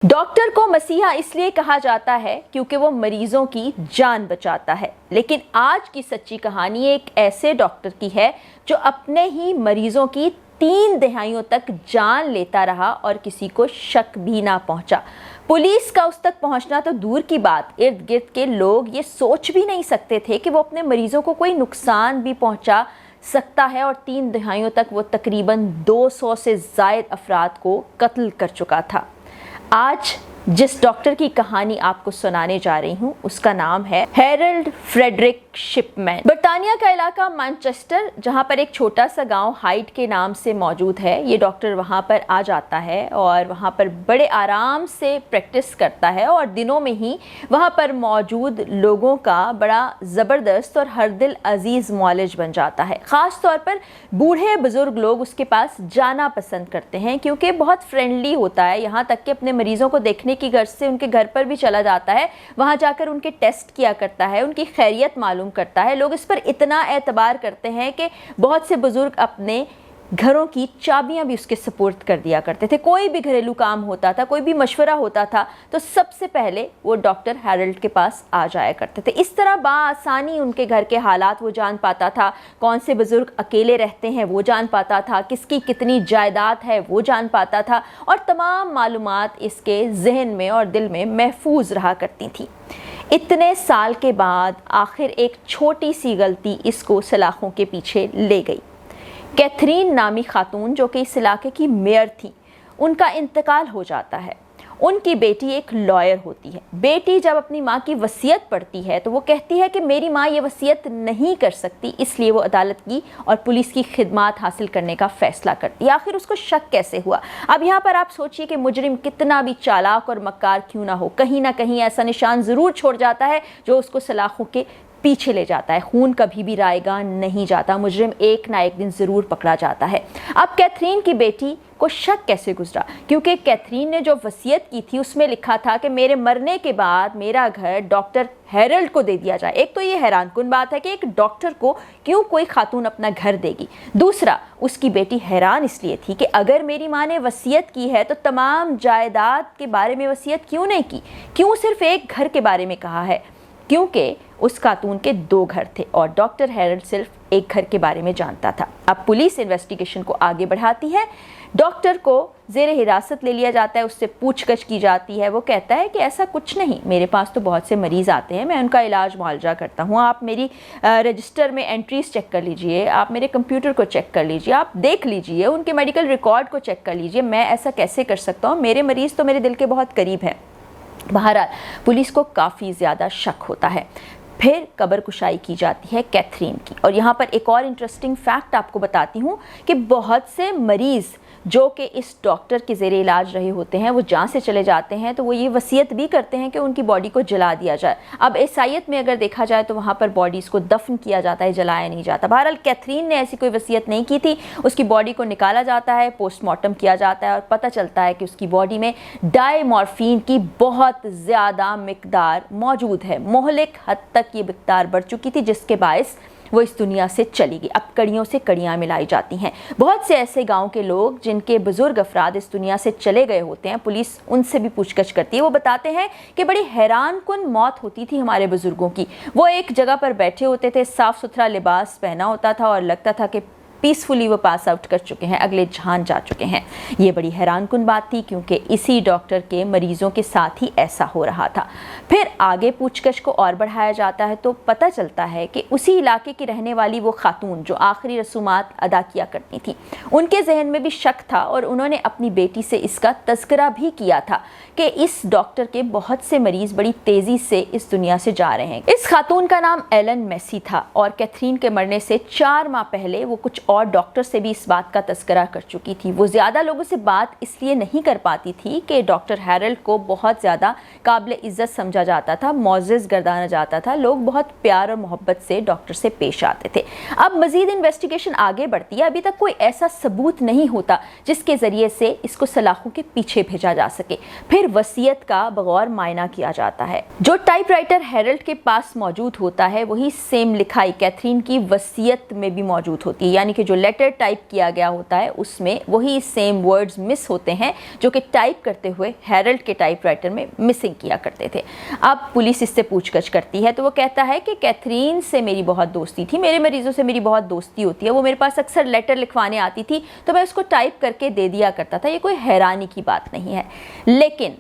Doctor को मसीहा इसलिए कहा जाता है क्योंकि वो मरीजों की जान बचाता है, लेकिन आज की सच्ची कहानी एक ऐसे डॉक्टर की है जो अपने ही मरीजों की 3 दहाइयों तक जान लेता रहा और किसी को शक भी ना पहुंचा। पुलिस का उस तक पहुंचना तो दूर की बात, इर्द गिर्द के लोग ये सोच भी नहीं सकते थे कि वो अपने मरीजों को कोई नुकसान भी पहुंचा सकता है, और 3 दहाइयों तक वो तकरीबन 200 से ज़ायद अफराद को कत्ल कर चुका था। आज जिस डॉक्टर की कहानी आपको सुनाने जा रही हूँ उसका नाम है हैरोल्ड फ्रेडरिक शिपमैन। बर्तानिया का इलाका मैनचेस्टर, जहाँ पर एक छोटा सा गांव हाइट के नाम से मौजूद है, ये डॉक्टर वहाँ पर आ जाता है और वहाँ पर बड़े आराम से प्रैक्टिस करता है और दिनों में ही वहाँ पर मौजूद लोगों का बड़ा ज़बरदस्त और हर दिल अजीज़ मौलज बन जाता है। ख़ास तौर पर बूढ़े बुज़ुर्ग लोग उसके पास जाना पसंद करते हैं क्योंकि बहुत फ्रेंडली होता है। यहाँ तक कि अपने मरीज़ों को देखने की गर्ज से उनके घर पर भी चला जाता है, वहाँ जाकर उनके टेस्ट किया करता है, उनकी खैरियत मालूम करता है। लोग इस पर इतना एतबार करते हैं कि बहुत से बुजुर्ग अपने घरों की चाबियां भी उसके सुपुर्द कर दिया करते थे। कोई भी घरेलू काम होता था, कोई भी मशवरा होता था तो सबसे पहले वो डॉक्टर हैरोल्ड के पास आ जाया करते थे। इस तरह बाआसानी उनके घर के हालात वो जान पाता था, कौन से बुजुर्ग अकेले रहते हैं वो जान पाता था, किसकी कितनी जायदाद है वो जान पाता था, और तमाम मालूमात इसके जहन में और दिल में महफूज रहा करती थी। इतने साल के बाद आखिर एक छोटी सी गलती इसको सलाखों के पीछे ले गई। कैथरीन नामी खातून, जो कि इस इलाके की मेयर थी, उनका इंतकाल हो जाता है। उनकी बेटी एक लॉयर होती है। बेटी जब अपनी माँ की वसीयत पढ़ती है तो वो कहती है कि मेरी माँ ये वसीयत नहीं कर सकती, इसलिए वो अदालत की और पुलिस की खिदमात हासिल करने का फैसला करती है। आखिर उसको शक कैसे हुआ? अब यहाँ पर आप सोचिए कि मुजरिम कितना भी चालाक और मक्कार क्यों ना हो, कहीं ना कहीं ऐसा निशान ज़रूर छोड़ जाता है जो उसको सलाखों के पीछे ले जाता है। खून कभी भी रायगा नहीं जाता, मुजरिम एक ना एक दिन ज़रूर पकड़ा जाता है। अब कैथरीन की बेटी को शक कैसे गुजरा? क्योंकि कैथरीन ने जो वसीयत की थी उसमें लिखा था कि मेरे मरने के बाद मेरा घर डॉक्टर हैरोल्ड को दे दिया जाए। एक तो ये हैरानकुन बात है कि एक डॉक्टर को क्यों कोई खातून अपना घर देगी। दूसरा, उसकी बेटी हैरान इसलिए थी कि अगर मेरी माँ ने वसीयत की है तो तमाम जायदाद के बारे में वसीयत क्यों नहीं की, क्यों सिर्फ एक घर के बारे में कहा है? क्योंकि उस खातून के 2 घर थे और डॉक्टर हैरोल्ड सिर्फ एक घर के बारे में जानता था। अब पुलिस इन्वेस्टिगेशन को आगे बढ़ाती है। डॉक्टर को ज़ेरे हिरासत ले लिया जाता है, उससे पूछगछ की जाती है। वो कहता है कि ऐसा कुछ नहीं, मेरे पास तो बहुत से मरीज़ आते हैं, मैं उनका इलाज मुआवजा करता हूँ। आप मेरी रजिस्टर में एंट्रीज चेक कर लीजिए, आप मेरे कंप्यूटर को चेक कर लीजिए, आप देख लीजिए, उनके मेडिकल रिकॉर्ड को चेक कर लीजिए। मैं ऐसा कैसे कर सकता हूँ? मेरे मरीज़ तो मेरे दिल के बहुत करीब हैं। बहरहाल पुलिस को काफ़ी ज़्यादा शक होता है। फिर कब्र कुशाई की जाती है कैथरीन की। और यहाँ पर एक और इंटरेस्टिंग फैक्ट आपको बताती हूँ कि बहुत से मरीज़ जो कि इस डॉक्टर के ज़ेरे इलाज रहे होते हैं, वो जान से चले जाते हैं तो वो ये वसीयत भी करते हैं कि उनकी बॉडी को जला दिया जाए। अब ईसाईयत में अगर देखा जाए तो वहाँ पर बॉडीज़ को दफन किया जाता है, जलाया नहीं जाता। बहरहाल कैथरीन ने ऐसी कोई वसीयत नहीं की थी। उसकी बॉडी को निकाला जाता है, पोस्टमार्टम किया जाता है और पता चलता है कि उसकी बॉडी में डायमॉर्फिन की बहुत ज़्यादा मिकदार मौजूद है। मोहलिक हद तक ये मिकदार बढ़ चुकी थी जिसके बायस वो इस दुनिया से चली गई। अब कड़ियों से कड़ियाँ मिलाई जाती हैं। बहुत से ऐसे गांव के लोग जिनके बुजुर्ग अफराद इस दुनिया से चले गए होते हैं, पुलिस उनसे भी पूछगछ करती है। वो बताते हैं कि बड़ी हैरानकुन मौत होती थी हमारे बुजुर्गों की। वो एक जगह पर बैठे होते थे, साफ़ सुथरा लिबास पहना होता था और लगता था कि पीसफुली वो पास आउट कर चुके हैं, अगले जहान जा चुके हैं। ये बड़ी हैरानकुन बात थी क्योंकि इसी डॉक्टर के मरीजों के साथ ही ऐसा हो रहा था। फिर आगे पूछगछ को और बढ़ाया जाता है तो पता चलता है कि उसी इलाके की रहने वाली वो खातून जो आखिरी रसूमात अदा किया करती थी, उनके जहन में भी शक था और उन्होंने अपनी बेटी से इसका तज़किरा भी किया था कि इस डॉक्टर के बहुत से मरीज़ बड़ी तेज़ी से इस दुनिया से जा रहे हैं। इस खातून का नाम एलन मैसी था और कैथरीन के मरने से 4 माह पहले वो कुछ और डॉक्टर से भी इस बात का तज़किरा कर चुकी थी। वो ज़्यादा लोगों से बात इसलिए नहीं कर पाती थी कि डॉक्टर हैरोल्ड को बहुत ज़्यादा काबिल इज़्ज़त समझा जाता था, मोअज़्ज़ज़ गर्दाना जाता था। लोग बहुत प्यार और मोहब्बत से डॉक्टर से पेश आते थे। अब मज़ीद इन्वेस्टिगेशन आगे बढ़ती है। अभी तक कोई ऐसा सबूत नहीं होता जिसके ज़रिए से इसको सलाखों के पीछे भेजा जा सके। फिर वसीयत का बगौर मायना किया जाता है। जो टाइपराइटर हैरोल्ड के पास मौजूद होता है वही सेम लिखाई कैथरीन की वसीयत में भी मौजूद होती है, यानी कि कि जो लेटर टाइप किया गया होता है उसमें वही सेम वर्ड्स मिस होते हैं जो कि टाइप करते हुए हेरल्ड के टाइपराइटर में मिसिंग किया करते थे। अब पुलिस इससे पूछगछ करती है तो वो कहता है कि कैथरीन से मेरी बहुत दोस्ती थी, मेरे मरीजों से मेरी बहुत दोस्ती होती है, वो मेरे पास अक्सर लेटर लिखवाने आती थी तो मैं उसको टाइप करके दे दिया करता था, ये कोई हैरानी की बात नहीं है। लेकिन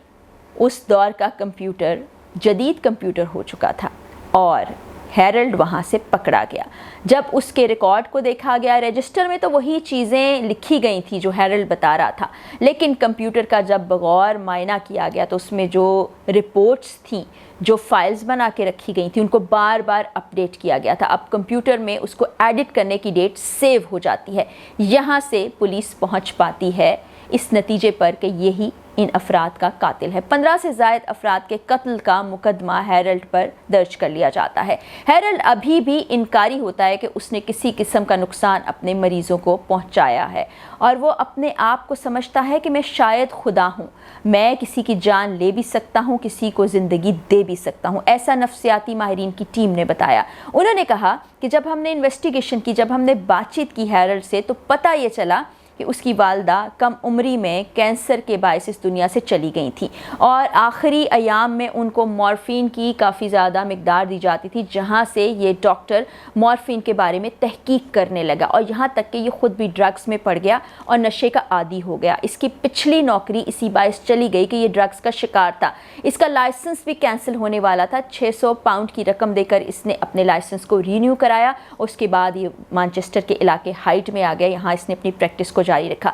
उस दौर का कंप्यूटर जदीद कंप्यूटर हो चुका था और हेरल्ड वहाँ से पकड़ा गया। जब उसके रिकॉर्ड को देखा गया रजिस्टर में तो वही चीज़ें लिखी गई थी जो हेरल्ड बता रहा था, लेकिन कंप्यूटर का जब बगौर मायना किया गया तो उसमें जो रिपोर्ट्स थी, जो फाइल्स बना के रखी गई थी, उनको बार बार अपडेट किया गया था। अब कंप्यूटर में उसको एडिट करने की डेट सेव हो जाती है। यहाँ से पुलिस पहुँच पाती है इस नतीजे पर कि यही इन अफराद का कातिल है। 15 से ज़ायद अफराद के कत्ल का मुकदमा हेरल्ड पर दर्ज कर लिया जाता है। हेरल्ड अभी भी इनकारी होता है कि उसने किसी किस्म का नुकसान अपने मरीज़ों को पहुंचाया है और वो अपने आप को समझता है कि मैं शायद खुदा हूँ, मैं किसी की जान ले भी सकता हूँ, किसी को ज़िंदगी दे भी सकता हूँ। ऐसा नफ्सियाती माहिरीन की टीम ने बताया। उन्होंने कहा कि जब हमने इन्वेस्टिगेशन की, जब हमने बातचीत की हेरल्ड से तो पता ये चला कि उसकी वालदा कम उम्री में कैंसर के बायस इस दुनिया से चली गई थी और आखिरी अयाम में उनको मॉर्फिन की काफ़ी ज़्यादा मिकदार दी जाती थी, जहाँ से ये डॉक्टर मॉर्फिन के बारे में तहकीक करने लगा और यहाँ तक कि ये ख़ुद भी ड्रग्स में पड़ गया और नशे का आदी हो गया। इसकी पिछली नौकरी इसी बायस चली गई कि ये ड्रग्स का शिकार था। इसका लाइसेंस भी कैंसिल होने वाला था। 600 पाउंड की रकम देकर इसने अपने लाइसेंस को रीन्यू कराया। उसके बाद ये मैनचेस्टर के इलाके हाइट में आ गया। यहाँ इसने अपनी प्रैक्टिस को जारी रखा।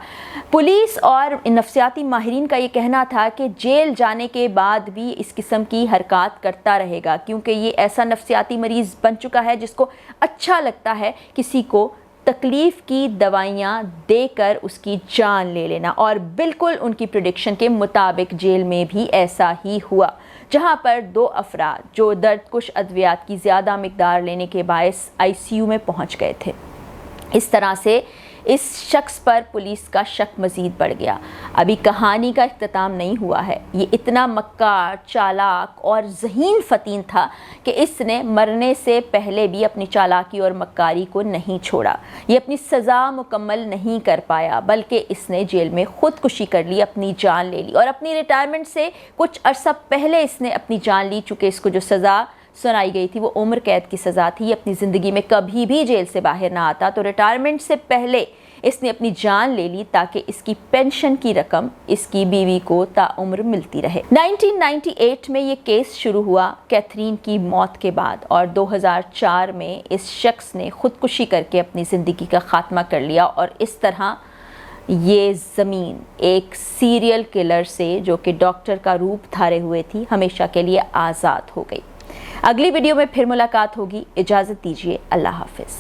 पुलिस और नफ्सियाती माहिरीन का ये कहना था कि जेल जाने के बाद भी इस किस्म की हरकत करता रहेगा, क्योंकि ये ऐसा नफ्सियाती मरीज़ बन चुका है जिसको अच्छा लगता है किसी को तकलीफ़ की दवाइयाँ देकर उसकी जान ले लेना। और बिल्कुल उनकी प्रेडिक्शन के मुताबिक जेल में भी ऐसा ही हुआ, जहाँ पर 2 अफराद जो दर्दकुश अद्वियात की ज़्यादा मिकदार लेने के बायस ICU में पहुँच गए थे। इस तरह से इस शख्स पर पुलिस का शक मज़ीद बढ़ गया। अभी कहानी का इख्तिताम नहीं हुआ है। ये इतना मक्कार, चालाक और ज़हीन फ़तीन था कि इसने मरने से पहले भी अपनी चालाकी और मक्कारी को नहीं छोड़ा। ये अपनी सज़ा मुकम्मल नहीं कर पाया, बल्कि इसने जेल में ख़ुदकुशी कर ली, अपनी जान ले ली और अपनी रिटायरमेंट से कुछ अरसा पहले इसने अपनी जान ली। चूँकि इसको जो सज़ा सुनाई गई थी वो उम्र कैद की सज़ा थी। अपनी ज़िंदगी में कभी भी जेल से बाहर ना आता, तो रिटायरमेंट से पहले इसने अपनी जान ले ली ताकि इसकी पेंशन की रकम इसकी बीवी को ताउम्र मिलती रहे। 1998 में ये केस शुरू हुआ कैथरीन की मौत के बाद और 2004 में इस शख्स ने ख़ुदकुशी करके अपनी ज़िंदगी का ख़ात्मा कर लिया और इस तरह ये ज़मीन एक सीरियल किलर से, जो कि डॉक्टर का रूप धारे हुए थी, हमेशा के लिए आज़ाद हो गई। अगली वीडियो में फिर मुलाकात होगी। इजाज़त दीजिए। अल्लाह हाफ़िज़।